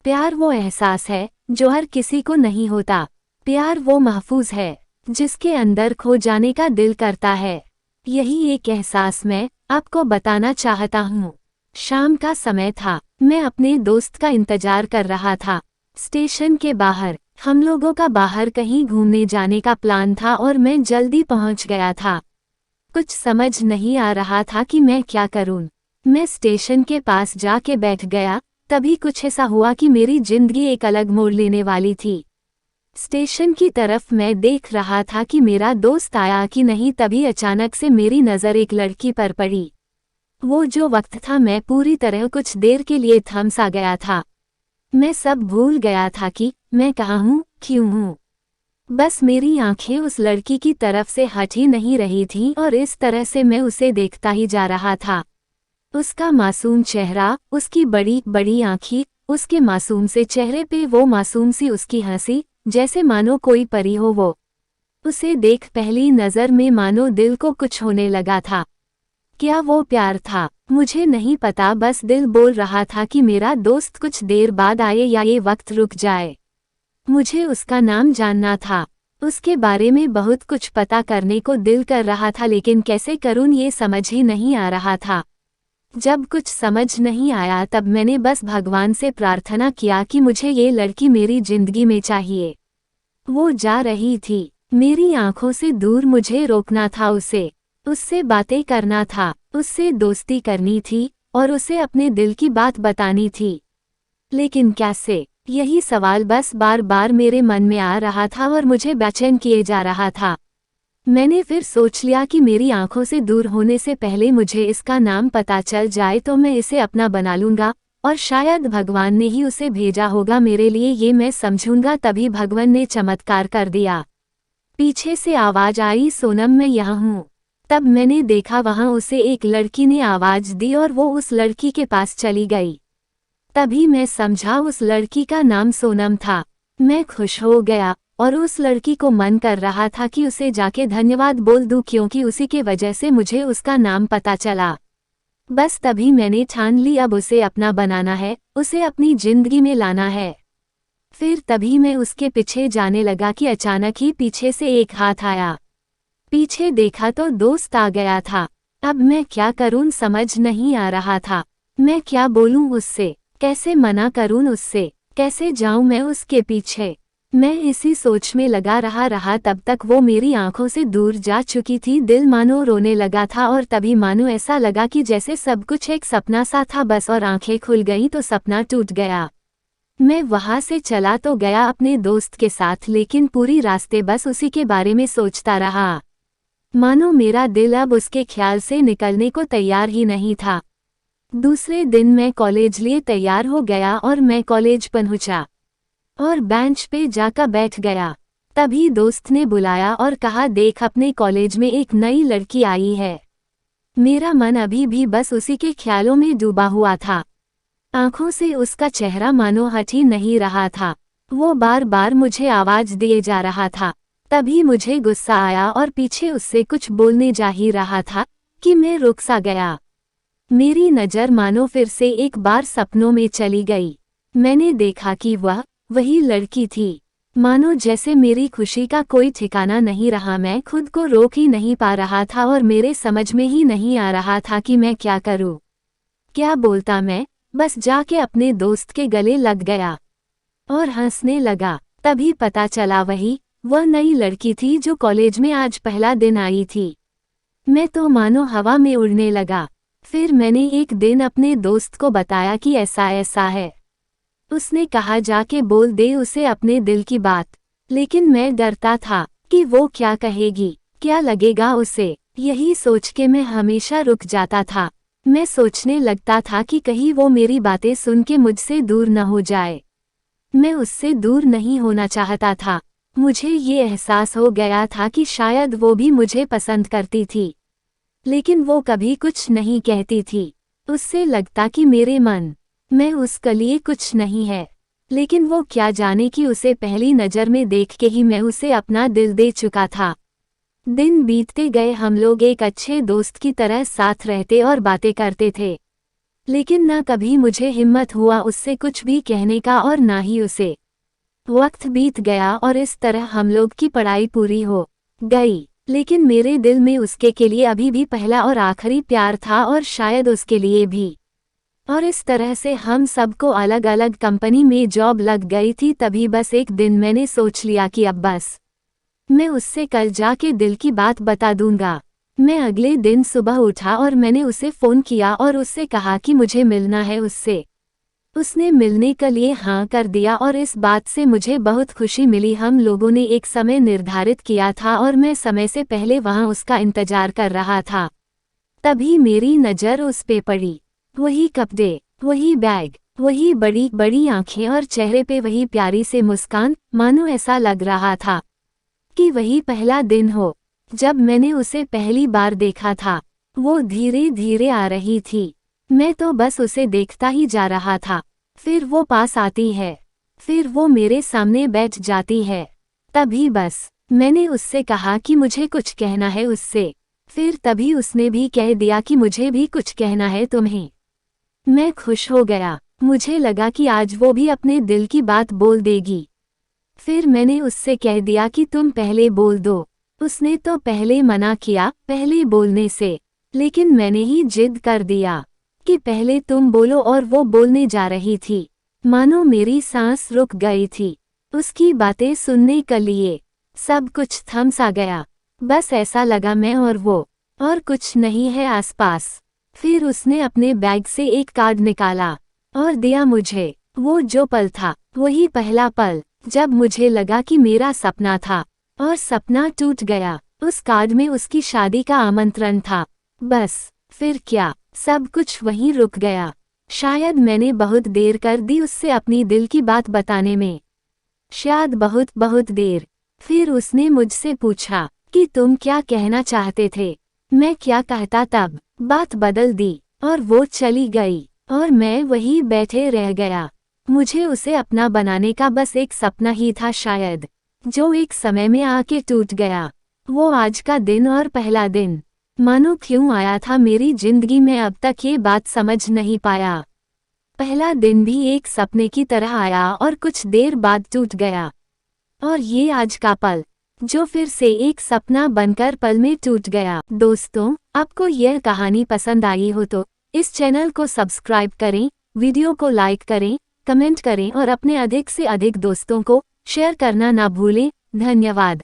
प्यार वो एहसास है जो हर किसी को नहीं होता। प्यार वो महफूज है जिसके अंदर खो जाने का दिल करता है। यही एक एहसास मैं आपको बताना चाहता हूँ। शाम का समय था, मैं अपने दोस्त का इंतजार कर रहा था। स्टेशन के बाहर हम लोगों का बाहर कहीं घूमने जाने का प्लान था और मैं जल्दी पहुंच गया था। कुछ समझ नहीं आ रहा था कि मैं क्या करूं। मैं स्टेशन के पास जाके बैठ गया। तभी कुछ ऐसा हुआ कि मेरी जिंदगी एक अलग मोड़ लेने वाली थी। स्टेशन की तरफ मैं देख रहा था कि मेरा दोस्त आया कि नहीं, तभी अचानक से मेरी नज़र एक लड़की पर पड़ी। वो जो वक्त था, मैं पूरी तरह कुछ देर के लिए थम सा गया था। मैं सब भूल गया था कि मैं कहाँ हूँ, क्यों हूँ। बस मेरी आंखें उस लड़की की तरफ से हट ही नहीं रही थीं और इस तरह से मैं उसे देखता ही जा रहा था। उसका मासूम चेहरा, उसकी बड़ी बड़ी आंखें, उसके मासूम से चेहरे पे वो मासूम सी उसकी हंसी, जैसे मानो कोई परी हो वो। उसे देख पहली नज़र में मानो दिल को कुछ होने लगा था। क्या वो प्यार था? मुझे नहीं पता, बस दिल बोल रहा था कि मेरा दोस्त कुछ देर बाद आए या ये वक्त रुक जाए। मुझे उसका नाम जानना था। उसके बारे में बहुत कुछ पता करने को दिल कर रहा था, लेकिन कैसे करूं ये समझ ही नहीं आ रहा था। जब कुछ समझ नहीं आया तब मैंने बस भगवान से प्रार्थना किया कि मुझे ये लड़की मेरी जिंदगी में चाहिए। वो जा रही थी, मेरी आंखों से दूर, मुझे रोकना था उसे। उससे बातें करना था, उससे दोस्ती करनी थी और उसे अपने दिल की बात बतानी थी। लेकिन कैसे? यही सवाल बस बार बार मेरे मन में आ रहा था और मुझे बेचैन किए जा रहा था। मैंने फिर सोच लिया कि मेरी आंखों से दूर होने से पहले मुझे इसका नाम पता चल जाए तो मैं इसे अपना बना लूंगा, और शायद भगवान ने ही उसे भेजा होगा मेरे लिए, ये मैं समझूंगा। तभी भगवान ने चमत्कार कर दिया। पीछे से आवाज आई, सोनम मैं यहाँ हूँ। तब मैंने देखा वहाँ उसे एक लड़की ने आवाज दी और वो उस लड़की के पास चली गई। तभी मैं समझा उस लड़की का नाम सोनम था। मैं खुश हो गया और उस लड़की को मन कर रहा था कि उसे जाके धन्यवाद बोल दूं, क्योंकि उसी के वजह से मुझे उसका नाम पता चला। बस तभी मैंने ठान ली, अब उसे अपना बनाना है, उसे अपनी जिंदगी में लाना है। फिर तभी मैं उसके पीछे जाने लगा कि अचानक ही पीछे से एक हाथ आया। पीछे देखा तो दोस्त आ गया था। अब मैं क्या करूं समझ नहीं आ रहा था। मैं क्या बोलूं उससे, कैसे मना करूं उससे, कैसे जाऊं मैं उसके पीछे। मैं इसी सोच में लगा रहा तब तक वो मेरी आंखों से दूर जा चुकी थी। दिल मानो रोने लगा था और तभी मानो ऐसा लगा कि जैसे सब कुछ एक सपना सा था बस, और आंखें खुल गईं तो सपना टूट गया। मैं वहां से चला तो गया अपने दोस्त के साथ, लेकिन पूरी रास्ते बस उसी के बारे में सोचता रहा। मानो मेरा दिल अब उसके ख्याल से निकलने को तैयार ही नहीं था। दूसरे दिन मैं कॉलेज लिए तैयार हो गया और मैं कॉलेज पहुंचा और बेंच पे जाकर बैठ गया। तभी दोस्त ने बुलाया और कहा, देख अपने कॉलेज में एक नई लड़की आई है। मेरा मन अभी भी बस उसी के ख्यालों में डूबा हुआ था। आंखों से उसका चेहरा मानो हट ही नहीं रहा था। वो बार बार मुझे आवाज दिए जा रहा था। तभी मुझे गुस्सा आया और पीछे उससे कुछ बोलने जा ही रहा था कि मैं रुक सा गया। मेरी नज़र मानो फिर से एक बार सपनों में चली गई। मैंने देखा कि वह वही लड़की थी। मानो जैसे मेरी खुशी का कोई ठिकाना नहीं रहा, मैं खुद को रोक ही नहीं पा रहा था और मेरे समझ में ही नहीं आ रहा था कि मैं क्या करूं, क्या बोलता। मैं बस जाके अपने दोस्त के गले लग गया और हंसने लगा। तभी पता चला वह नई लड़की थी जो कॉलेज में आज पहला दिन आई थी। मैं तो मानो हवा में उड़ने लगा। फिर मैंने एक दिन अपने दोस्त को बताया कि ऐसा ऐसा है। उसने कहा, जाके बोल दे उसे अपने दिल की बात। लेकिन मैं डरता था कि वो क्या कहेगी, क्या लगेगा उसे। यही सोच के मैं हमेशा रुक जाता था। मैं सोचने लगता था कि कहीं वो मेरी बातें सुन के मुझसे दूर न हो जाए। मैं उससे दूर नहीं होना चाहता था। मुझे ये एहसास हो गया था कि शायद वो भी मुझे पसंद करती थी, लेकिन वो कभी कुछ नहीं कहती थी। उससे लगता कि मेरे मन में उसके लिए कुछ नहीं है, लेकिन वो क्या जाने कि उसे पहली नज़र में देख के ही मैं उसे अपना दिल दे चुका था। दिन बीतते गए, हम लोग एक अच्छे दोस्त की तरह साथ रहते और बातें करते थे। लेकिन न कभी मुझे हिम्मत हुआ उससे कुछ भी कहने का और ना ही उसे। वक्त बीत गया और इस तरह हम लोग की पढ़ाई पूरी हो गई, लेकिन मेरे दिल में उसके के लिए अभी भी पहला और आखिरी प्यार था और शायद उसके लिए भी। और इस तरह से हम सबको अलग अलग कंपनी में जॉब लग गई थी। तभी बस एक दिन मैंने सोच लिया कि अब बस मैं उससे कल जाके दिल की बात बता दूंगा। मैं अगले दिन सुबह उठा और मैंने उसे फ़ोन किया और उससे कहा कि मुझे मिलना है उससे। उसने मिलने के लिए हाँ कर दिया और इस बात से मुझे बहुत खुशी मिली। हम लोगों ने एक समय निर्धारित किया था और मैं समय से पहले वहाँ उसका इंतजार कर रहा था। तभी मेरी नज़र उस पे पड़ी। वही कपड़े, वही बैग, वही बड़ी बड़ी आंखें और चेहरे पे वही प्यारी से मुस्कान, मानो ऐसा लग रहा था कि वही पहला दिन हो जब मैंने उसे पहली बार देखा था। वो धीरे धीरे आ रही थी, मैं तो बस उसे देखता ही जा रहा था। फिर वो पास आती है, फिर वो मेरे सामने बैठ जाती है। तभी बस मैंने उससे कहा कि मुझे कुछ कहना है उससे। फिर तभी उसने भी कह दिया कि मुझे भी कुछ कहना है तुम्हें। मैं खुश हो गया, मुझे लगा कि आज वो भी अपने दिल की बात बोल देगी। फिर मैंने उससे कह दिया कि तुम पहले बोल दो। उसने तो पहले मना किया पहले बोलने से, लेकिन मैंने ही जिद कर दिया कि पहले तुम बोलो और वो बोलने जा रही थी। मानो मेरी सांस रुक गई थी उसकी बातें सुनने के लिए। सब कुछ थम सा गया, बस ऐसा लगा मैं और वो, और कुछ नहीं है आसपास। फिर उसने अपने बैग से एक कार्ड निकाला और दिया मुझे। वो जो पल था वही पहला पल जब मुझे लगा कि मेरा सपना था और सपना टूट गया। उस कार्ड में उसकी शादी का आमंत्रण था। बस फिर क्या, सब कुछ वहीं रुक गया। शायद मैंने बहुत देर कर दी उससे अपनी दिल की बात बताने में, शायद बहुत बहुत देर। फिर उसने मुझसे पूछा कि तुम क्या कहना चाहते थे। मैं क्या कहता, तब बात बदल दी और वो चली गई और मैं वहीं बैठे रह गया। मुझे उसे अपना बनाने का बस एक सपना ही था शायद, जो एक समय में आके टूट गया। वो आज का दिन और पहला दिन मानो क्यों आया था मेरी जिंदगी में, अब तक ये बात समझ नहीं पाया। पहला दिन भी एक सपने की तरह आया और कुछ देर बाद टूट गया। और ये आज का पल जो फिर से एक सपना बनकर पल में टूट गया। दोस्तों, आपको यह कहानी पसंद आई हो तो इस चैनल को सब्सक्राइब करें, वीडियो को लाइक करें, कमेंट करें और अपने अधिक से अधिक दोस्तों को शेयर करना ना भूलें। धन्यवाद।